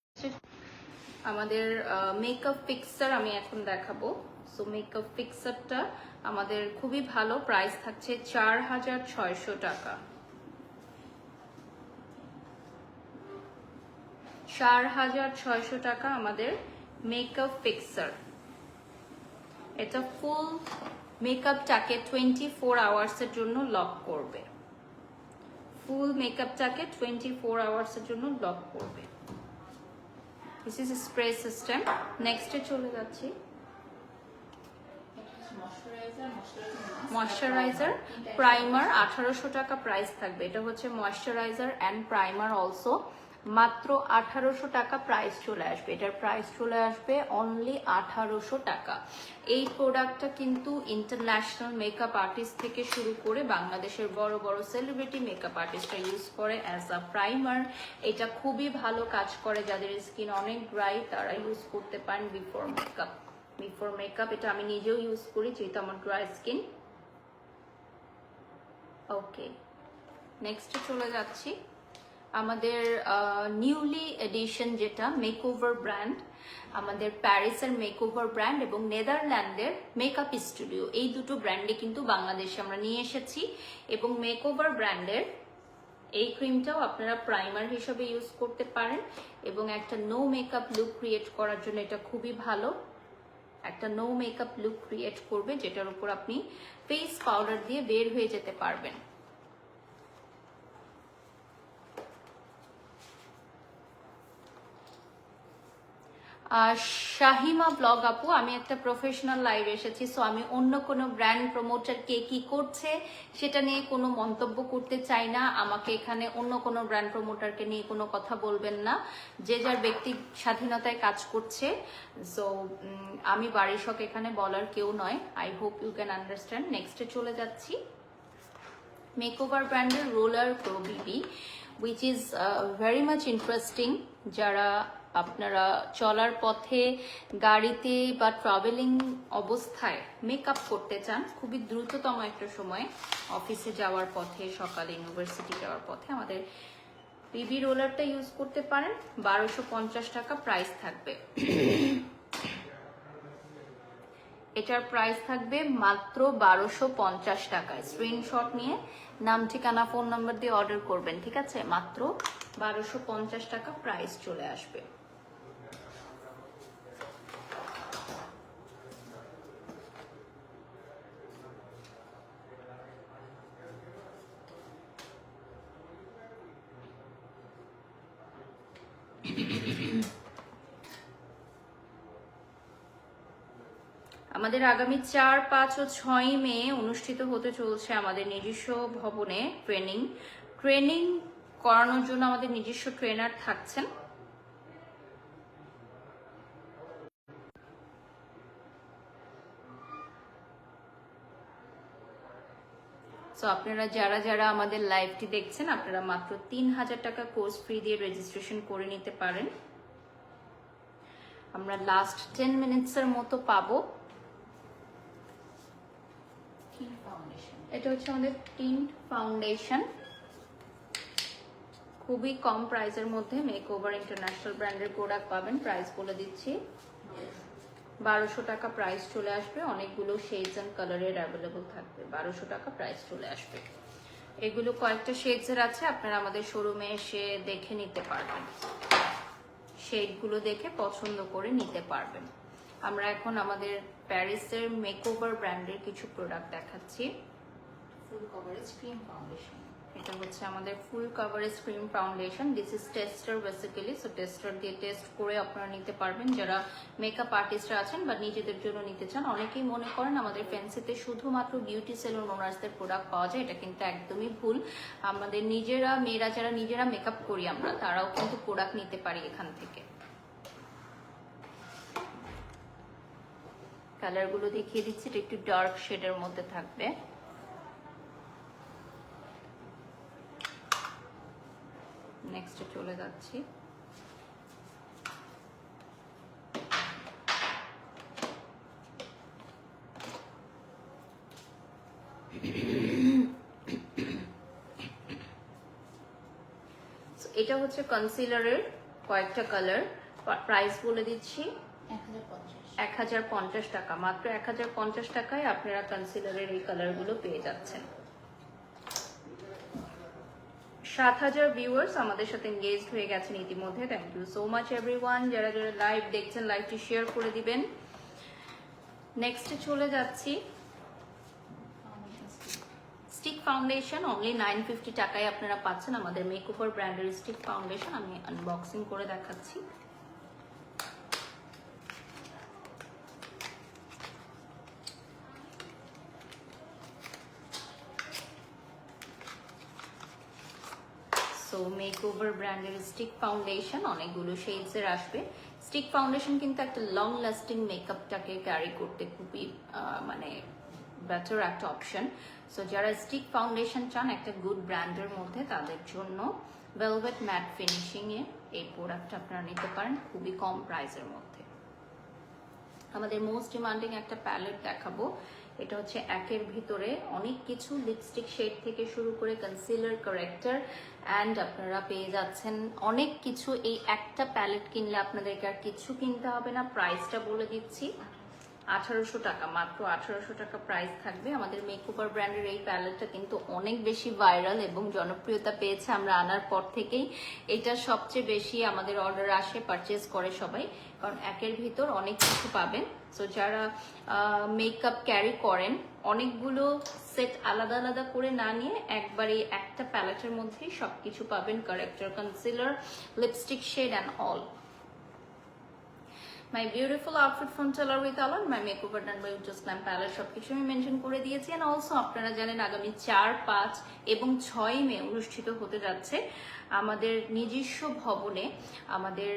আমাদের মেকআপ ফিক্সার আমি এখন দেখাবো। সো মেকআপ ফিক্সারটা আমাদের খুবই ভালো, প্রাইস থাকছে 4600 টাকা। 4600 টাকা আমাদের মেকআপ ফিক্সার। এটা ফুল মেকআপটাকে 24 আওয়ার্সের জন্য লক করবে। ফুল মেকআপটাকে 24 আওয়ার্সের জন্য লক করবে। This is spray system. নেক্সটে চলে যাচ্ছি। ময়শ্চারাইজার প্রাইমার 1800 টাকা প্রাইস থাকবে। এটা হচ্ছে ময়শ্চারাইজার অ্যান্ড প্রাইমার অলসো, মাত্র 1800 টাকা প্রাইস চলে আসবে। এটার প্রাইস চলে আসবে অনলি 1800 টাকা। এই প্রোডাক্টটা কিন্তু ইন্টারন্যাশনাল মেকআপ আর্টিস্ট থেকে শুরু করে বাংলাদেশের বড় বড় সেলিব্রিটি মেকআপ আর্টিস্টরা ইউজ করে অ্যাজ আ প্রাইমার। এটা খুবই ভালো কাজ করে, যাদের স্কিন অনেক ড্রাই তারা ইউজ করতে পারেন বিফোর মেকআপ। এটা আমি নিজেও ইউজ করি যেহেতু আমার ড্রাই স্কিন। ওকে, নেক্সটে চলে যাচ্ছি। আমাদের নিউলি এডিশন যেটা মেকওভার ব্র্যান্ড, আমাদের প্যারিসের মেকওভার ব্র্যান্ড এবং নেদারল্যান্ডের মেকআপ স্টুডিও, এই দুটো ব্র্যান্ডে কিন্তু বাংলাদেশে আমরা নিয়ে এসেছি। এবং মেকওভার ব্র্যান্ডের এই ক্রিমটাও আপনারা প্রাইমার হিসেবে ইউজ করতে পারেন এবং একটা নো মেকআপ লুক ক্রিয়েট করার জন্য এটা খুবই ভালো। একটা নো মেকআপ লুক ক্রিয়েট করবে, যেটার উপর আপনি ফেস পাউডার দিয়ে বের হয়ে যেতে পারবেন। শাহিমা ব্লগ আপু, আমি একটা প্রফেশনাল লাইভ এসেছি, সো আমি অন্য কোনো ব্র্যান্ড প্রমোটার কে কি করছে সেটা নিয়ে কোনো মন্তব্য করতে চাই না। আমাকে এখানে অন্য কোনো ব্র্যান্ড প্রমোটারকে নিয়ে কোনো কথা বলবেন না, যে যার ব্যক্তি স্বাধীনতায় কাজ করছে। সো আমি বাড়ির শখ এখানে বলার কেউ নয়। I hope you can understand. নেক্সটে চলে যাচ্ছি। মেকওভার ব্র্যান্ডের roller pro BB, which is very much interesting. যারা আপনারা চলার পথে গাড়িতে বা ট্রাভেলিং অবস্থায় মেকআপ করতে চান খুবই দ্রুততম একটা সময়, অফিসে যাওয়ার পথে, সকালে ইউনিভার্সিটি যাওয়ার পথে, আমাদের বিবি রোলারটা ইউজ করতে পারেন। 1250 টাকা প্রাইস থাকবে। এটার প্রাইস থাকবে মাত্র 1250 টাকায়। স্ক্রিনশট নিয়ে নাম, ঠিকানা, ফোন নাম্বার দিয়ে অর্ডার করবেন, ঠিক আছে? মাত্র 1250 টাকা প্রাইস চলে আসবে। আমাদের আগামী 4, 5 ও 6 মে অনুষ্ঠিত হতে চলছে আমাদের নিজস্ব ভবনে ট্রেনিং করানোর জন্য আমাদের নিজস্ব ট্রেনার থাকছেন। সো আপনারা যারা আমাদের লাইভটি দেখছেন, আপনারা মাত্র 3000 টাকা কোর্স ফ্রি দিয়ে রেজিস্ট্রেশন করে নিতে পারেন। আমরা লাস্ট 10 মিনিটসের মতো পাবো। এটা হচ্ছে আমাদের টিন্ট ফাউন্ডেশন, খুবই কম প্রাইসের মধ্যে মেকওভার ইন্টারন্যাশনাল ব্র্যান্ডের প্রোডাক্ট পাবেন। প্রাইস বলে দিচ্ছি, 1200 টাকা প্রাইস চলে আসবে। অনেকগুলো শেডস এন্ড কালারের অ্যাভেলেবল থাকবে। 1200 টাকা প্রাইস চলে আসবে। এগুলো কয়েকটা শেডসের আছে, আপনারা আমাদের শোরুমে এসে দেখে নিতে পারবেন, শেডগুলো দেখে পছন্দ করে নিতে পারবেন। আমরা এখন আমাদের প্যারিসের মেকওভার ব্র্যান্ডের কিছু প্রোডাক্ট দেখাচ্ছি। ফুল কভারেজ ক্রিম ফাউন্ডেশন, এটা হচ্ছে আমাদের ফুল coverage cream foundation. This is tester basically, so tester দিয়ে টেস্ট করে আপনারা নিতে পারবেন যারা মেকআপ আর্টিস্টরা আছেন বা নিজেদের জন্য নিতে চান। অনেকেই মনে করেন আমাদের ফ্যান্সিতে শুধুমাত্র বিউটি সেলুন ওনার্সদের প্রোডাক্ট পাওয়া যায়, এটা কিন্তু একদমই ভুল। আমাদের নিজেরা, মেয়েরা যারা নিজেরা মেকআপ করি আমরা, তারাও কিন্তু প্রোডাক্ট নিতে পারি এখান থেকে। কালারগুলো দেখিয়ে দিচ্ছি, এটা একটু ডার্ক শেডের মধ্যে থাকবে। নেক্সটে চলে যাচ্ছি। এটা হচ্ছে কনসিলারের কয়েকটা কালার, প্রাইস বলে দিচ্ছি 1050 টাকা, মাত্র 1050 টাকায় আপনারা কনসিলারের এই কালারগুলো পেয়ে যাচ্ছেন। 7000 ভিউয়ার্স আমাদের সাথে এনগেজড হয়ে গেছেন ইতিমধ্যে। Thank you so much everyone. যারা যারা লাইভ দেখছেন লাইভটি শেয়ার করে দিবেন। নেক্সটে চলে যাচ্ছি। স্টিক ফাউন্ডেশন অনলি 950 টাকায় আপনারা পাচ্ছেন আমাদের মেকওভার ব্র্যান্ডের স্টিক ফাউন্ডেশন। আমি আনবক্সিং করে দেখাচ্ছি। সো মেকওভার ব্র্যান্ডের স্টিক ফাউন্ডেশন অনেকগুলো শেডস এর আসবে। স্টিক ফাউন্ডেশন কিন্তু একটা লং লাস্টিং মেকআপটাকে ক্যারি করতে খুবই মানে বেটার একটা অপশন। সো যারা স্টিক ফাউন্ডেশন চান একটা গুড ব্র্যান্ডের মধ্যে, তাদের জন্য ভেলভেট ম্যাট ফিনিশিং এ এই প্রোডাক্টটা আপনারা নিতে পারেন খুবই কম প্রাইসের মধ্যে। আমাদের মোস্ট ডিমান্ডিং একটা প্যালেট দেখাবো। এটা হচ্ছে একের ভিতরে অনেক কিছু, লিপস্টিক শেড থেকে শুরু করে কনসিলার, কারেক্টার অ্যান্ড আপনারা পেয়ে যাচ্ছেন অনেক কিছু। এই একটা প্যালেট কিনলে আপনাদেরকে আর কিছু কিনতে হবে না। প্রাইসটা বলে দিচ্ছি 1800 টাকা, মাত্র 1800 টাকা প্রাইস থাকবে। আমাদের মেকওভার ব্র্যান্ডের এই প্যালেটটা কিন্তু অনেক বেশি ভাইরাল এবং জনপ্রিয়তা পেয়েছে আমরা আনার পর থেকেই। এটা সবচেয়ে বেশি আমাদের অর্ডার আসে, পারচেজ করে সবাই, কারণ একের ভিতর অনেক কিছু পাবেন। সো যারা মেকআপ ক্যারি করেন অনেকগুলো সেট আলাদা আলাদা করে না নিয়ে একবারে একটা প্যালেটের মধ্যেই সবকিছু পাবেন, corrector, concealer, lipstick shade and all. My beautiful outfit from tailor with Alon, my makeover done by Ujjwal glam palette, সবকিছু আমি মেনশন করে দিয়েছি। এন্ড অলসো আপনারা জানেন আগামী 4, 5 এবং 6 মে অনুষ্ঠিত হতে যাচ্ছে আমাদের নিজস্ব ভবনে আমাদের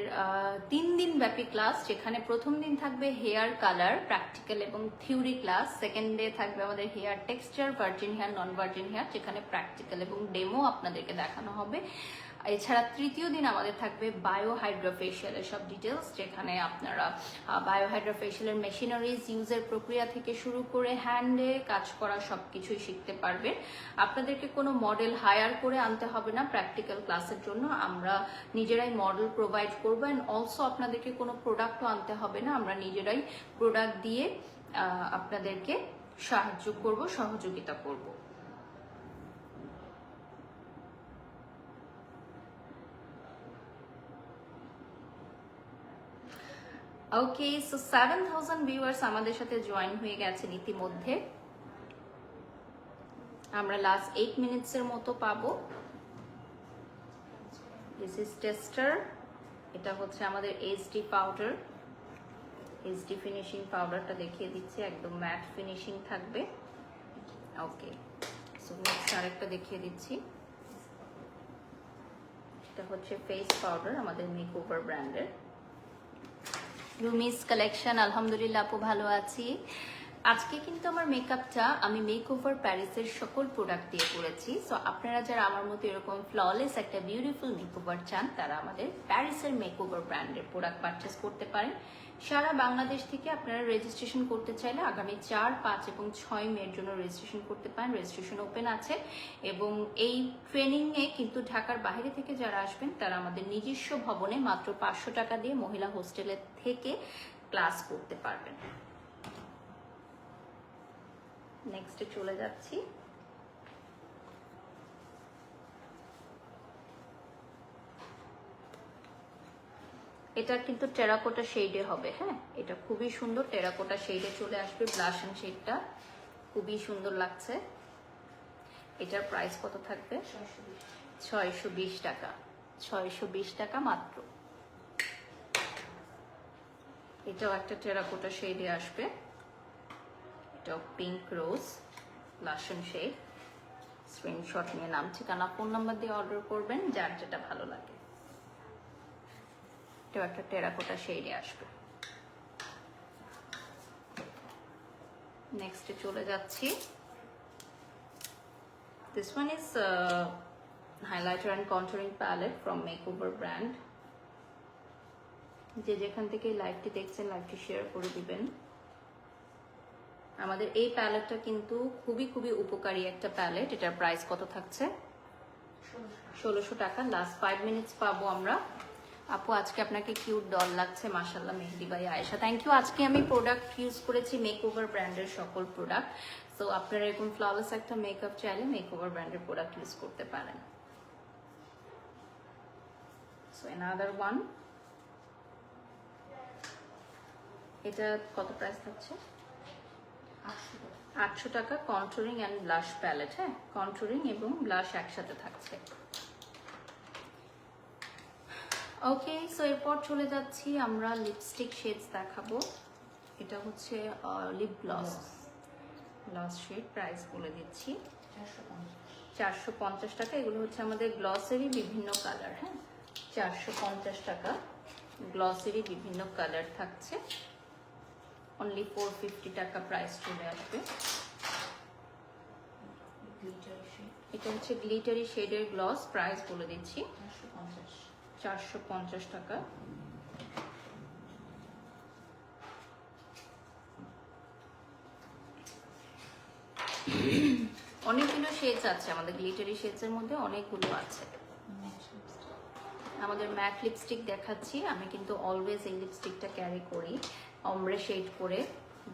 3 দিন ব্যাপী ক্লাস, যেখানে প্রথম দিন থাকবে হেয়ার কালার প্র্যাকটিক্যাল এবং থিওরি ক্লাস, সেকেন্ড ডে থাকবে আমাদের হেয়ার টেক্সচার, ভার্জিন হেয়ার, নন ভার্জিন হেয়ার, যেখানে প্র্যাকটিক্যাল এবং ডেমো আপনাদেরকে দেখানো হবে। এছাড়া তৃতীয় দিন আমাদের থাকবে বায়ো হাইড্রোফেশিয়ালের সব ডিটেলস, যেখানে আপনারা বায়ো হাইড্রোফেশিয়ালের মেশিনারিজ ইউজের প্রক্রিয়া থেকে শুরু করে হ্যান্ডে কাজ করা সবকিছুই শিখতে পারবেন। আপনাদেরকে কোনো মডেল হায়ার করে আনতে হবে না প্র্যাকটিক্যাল ক্লাসের জন্য, আমরা নিজেরাই মডেল প্রোভাইড করবো। অ্যান্ড অলসো আপনাদেরকে কোনো প্রোডাক্টও আনতে হবে না, আমরা নিজেরাই প্রোডাক্ট দিয়ে আপনাদেরকে সাহায্য করব, সহযোগিতা করব। ওকে, সো 7000 ভিউয়ার্স আমাদের সাথে জয়েন হয়ে গেছেন ইতিমধ্যে। আমরা লাস্ট 8 মিনিটসের মতো পাবো। This is tester. এটা হচ্ছে আমাদের এইচডি পাউডার, এইচডি ফিনিশিং পাউডারটা দেখিয়ে দিচ্ছি, একদম ম্যাট ফিনিশিং থাকবে। ওকে, সো নেক্সট আরেকটা দেখিয়ে দিচ্ছি। এটা হচ্ছে ফেস পাউডার আমাদের মেকওভার ব্র্যান্ডের। রুমিস কালেকশন, আলহামদুলিল্লাহ আপু ভালো আছি। আজকে কিন্তু আমার মেকআপটা আমি মেকওভার প্যারিসের সকল প্রোডাক্ট দিয়ে করেছি। সো আপনারা যারা আমার মতো এরকম ফ্ললেস একটা বিউটিফুল মেকওভার চান, তারা আমাদের প্যারিসের মেকওভার ব্র্যান্ডের প্রোডাক্ট পারচেস করতে পারেন। সারা বাংলাদেশ থেকে আপনারা রেজিস্ট্রেশন করতে চাইলে আগামী 4, 5 এবং 6 মের জন্য রেজিস্ট্রেশন করতে পারেন। রেজিস্ট্রেশন ওপেন আছে এবং এই ট্রেনিংয়ে কিন্তু ঢাকার বাইরে থেকে যারা আসবেন তারা আমাদের নিজস্ব ভবনে মাত্র 500 টাকা দিয়ে মহিলা হোস্টেলে থেকে ক্লাস করতে পারবেন। নেক্সটে চলে যাচ্ছি। এটা কিন্তু টেরাকোটা শেডে হবে। হ্যাঁ, এটা খুবই সুন্দর, টেরাকোটা শেডে চলে আসবে। ব্লাশ এন্ড শেডটা খুবই সুন্দর লাগছে। এটার প্রাইস কত থাকবে? 620 টাকা। 620 টাকা মাত্র। এটাও একটা টেরাকোটা শেডে আসবে। এটাও pink rose blush and shade. Screenshot নিয়ে নাম, ঠিকানা, ফোন নাম্বার দিয়ে অর্ডার করবেন যার যেটা ভালো লাগে। এটাও একটা টেরাকোটা শেডে আসবে। নেক্সটে চলে যাচ্ছি। This one is highlighter and contouring palette from Makeover brand. যে যেখান থেকে লাইভটি দেখছেন লাইভটি শেয়ার করে দিবেন। আমাদের এই প্যালেটটা কিন্তু খুবই খুবই উপকারী একটা প্যালেট। এটার প্রাইস কত থাকছে? 1600 টাকা। লাস্ট 5 মিনিটস পাবো আমরা। আপু আজকে আপনাকে কিউট ডল লাগছে, মাশাআল্লাহ। মেহেদি ভাই, আয়েশা, থ্যাংক ইউ। আজকে আমি প্রোডাক্ট ইউজ করেছি মেকওভার ব্র্যান্ডের সকল প্রোডাক্ট। সো আপনারা এরকম ফ্লawless একটা মেকআপ চাইলে মেকওভার ব্র্যান্ডের প্রোডাক্ট ইউজ করতে পারেন। সো another one, এটা কত প্রাইস থাকছে? 800 টাকা। Contouring and blush palette. হ্যাঁ, কন্টুরিং এবং ব্লাশ একসাথে থাকছে। ওকে, সো এরপর চলে যাচ্ছি আমরা লিপস্টিক শেডস দেখাবো। এটা হচ্ছে লিপ গ্লস শেড। প্রাইস বলে দিচ্ছি 450 টাকা। এগুলো হচ্ছে আমাদের গ্লসেরই বিভিন্ন কালার। হ্যাঁ, 450 টাকা। গ্লসেরই বিভিন্ন কালার থাকছে। অনলি 450 টাকা প্রাইস চলে আসবে। এটা হচ্ছে গ্লিটারি শেডের গ্লস। প্রাইস বলে দিচ্ছি 450 টাকা। অনেকগুলো শেডস আছে আমাদের, গ্লিটারি শেডস এর মধ্যে অনেকগুলো আছে। আমাদের ম্যাট লিপস্টিক দেখাচ্ছি। আমি কিন্তু অলওয়েজ এই লিপস্টিকটা ক্যারি করি, অমব্রে শেড করে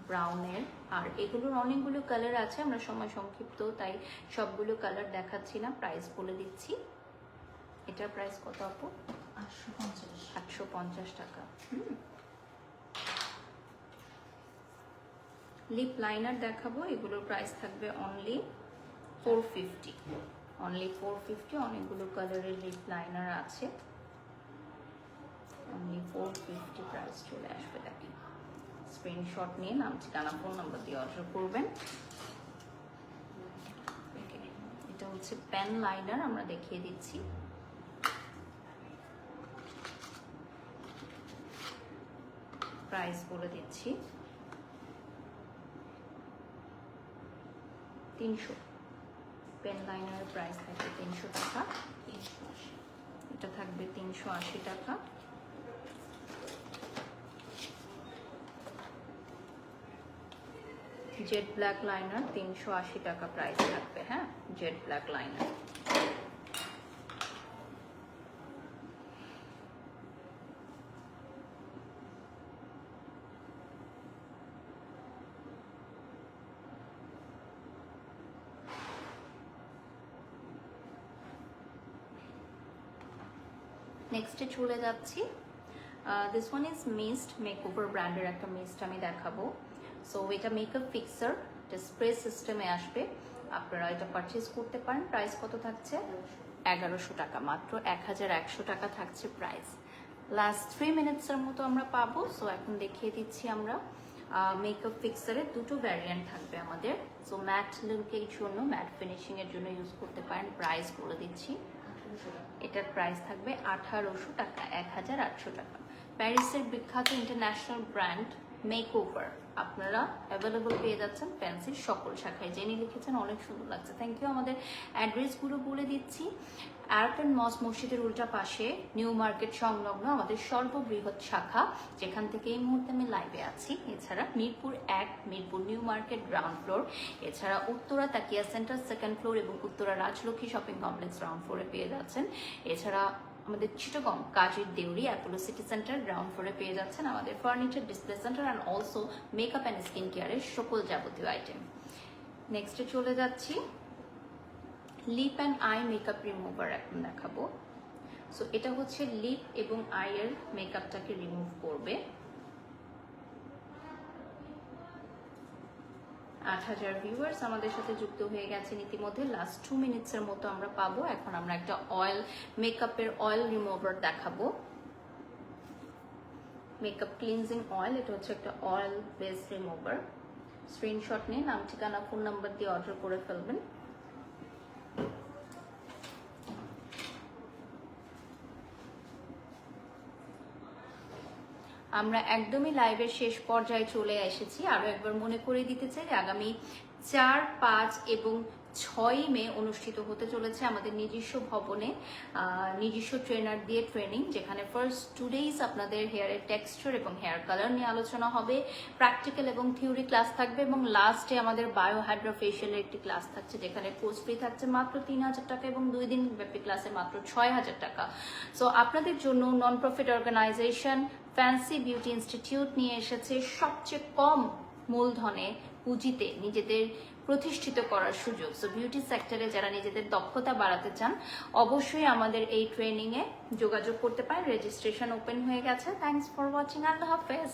ব্রাউনের। আর এগুলোর অনেকগুলো কালার আছে, আমরা সময় সংক্ষিপ্ত তাই সবগুলো কালার দেখাচ্ছি না। প্রাইস বলে দিচ্ছি। এটার প্রাইস কত আপু? 850 টাকা। লিপ লাইনার দেখাবো। এগুলোর প্রাইস থাকবে অনলি 450। অনলি 450। অনেকগুলো কালারের লিপ লাইনার আছে। অনলি 450 প্রাইস চলে আসবে। দেখি, স্ক্রিনশট নিয়ে নাম, ঠিকানা, ফোন নাম্বার দিয়ে অর্ডার করবেন। এটা হচ্ছে পেন লাইনার, আমরা দেখিয়ে দিচ্ছি। প্রাইস বলে দিচ্ছি 300। পেন লাইনারের প্রাইস থাকবে 300 টাকা। এটা থাকবে 380 টাকা। জেড ব্ল্যাক লাইনার 380 টাকা প্রাইস থাকবে। হ্যাঁ, জেড ব্ল্যাক লাইনার। নেক্সটে চলে যাচ্ছি। This one is mist, makeover ব্র্যান্ডের একটা মিস্ট আমি দেখাবো। সো এটা মেকআপ ফিক্সার, এটা স্প্রে সিস্টেমে আসবে। আপনারা এটা পারচেজ করতে পারেন। প্রাইস কত থাকছে? 1100 টাকা। মাত্র 1100 টাকা থাকছে প্রাইস। লাস্ট 3 মিনিটসের মতো আমরা পাবো। সো এখন দেখিয়ে দিচ্ছি আমরা মেকআপ ফিক্সারের দুটো ভ্যারিয়েন্ট থাকবে আমাদের। সো ম্যাট লুকের জন্য, ম্যাট ফিনিশিং এর জন্য ইউজ করতে পারেন। প্রাইস বলে দিচ্ছি, এটার প্রাইস থাকবে 1800 টাকা, 1800 টাকা। প্যারিসের বিখ্যাত ইন্টারন্যাশনাল ব্র্যান্ড মেকওভার আপনারা অ্যাভেলেবল পেয়ে যাচ্ছেন ফ্যান্সির সকল শাখায়। জেনে লিখেছেন, অনেক সুন্দর লাগছে, থ্যাংক ইউ। আমাদের অ্যাড্রেসগুলো বলে দিচ্ছি। আরাফাত মসজিদের উল্টা পাশে নিউ মার্কেট সংলগ্ন আমাদের সর্ববৃহৎ শাখা, যেখান থেকে এই মুহূর্তে আমি লাইভে আছি। এছাড়া Mirpur 1, Mirpur new market ground floor, এছাড়া Uttara Takia centre 2nd floor এবং Uttara Rajlakshmi shopping complex ground ফ্লোরে পেয়ে যাচ্ছেন। এছাড়া আমাদের চিটাগং কাজীর Dewri Apollo city centre ground ফ্লোরে পেয়ে যাচ্ছেন আমাদের furniture display centre and also makeup and skin কেয়ারের সকল যাবতীয় আইটেম। নেক্সটে চলে যাচ্ছি, lip and eye makeup remover এখন দেখাবো। সো এটা হচ্ছে লিপ এবং আইয়ের মেকআপটাকে রিমুভ করবে। 8000 ভিউয়ার্স আমাদের সাথে যুক্ত হয়ে গেছেন ইতিমধ্যে। লাস্ট 2 মিনিটসের মতো আমরা পাবো। এখন আমরা একটা অয়েল মেকআপের অয়েল রিমুভার দেখাবো। মেকআপ ক্লিনজিং অয়েল, এটা হচ্ছে একটা অয়েল বেস রিমুভার। স্ক্রিনশট নিয়ে নাম, ঠিকানা, ফোন নাম্বার দিয়ে অর্ডার করে ফেলবেন। আমরা একদমই লাইভের শেষ পর্যায়ে চলে এসেছি। আরো একবার মনে করে দিতে চাই যে আগামী 4, 5 এবং 6ই মে অনুষ্ঠিত হতে চলেছে আমাদের নিজস্ব ভবনে, নিজস্ব ট্রেনার দিয়ে ট্রেনিং, যেখানে ফার্স্ট 2 days আপনাদের হেয়ারের টেক্সচার এবং হেয়ার কালার নিয়ে আলোচনা হবে, প্র্যাকটিক্যাল এবং থিওরি ক্লাস থাকবে, এবং লাস্টে আমাদের বায়ো হাইড্রা ফেশিয়ালের একটি ক্লাস থাকছে, যেখানে কোর্স ফি থাকছে মাত্র 3000 টাকা এবং 2 দিন ব্যাপী ক্লাসে মাত্র 6000 টাকা। সো আপনাদের জন্য non profit organisation Fancy Beauty Institute নিয়ে এসেছে সবচেয়ে কম মূলধনে পুঁজিতে নিজেদের প্রতিষ্ঠিত করার সুযোগ। সো বিউটি সেক্টরে যারা নিজেদের দক্ষতা বাড়াতে চান, অবশ্যই আমাদের এই ট্রেনিংয়ে যোগাযোগ করতে পারেন। রেজিস্ট্রেশন ওপেন হয়ে গেছে। Thanks for watching. আল্লাহ হাফেজ।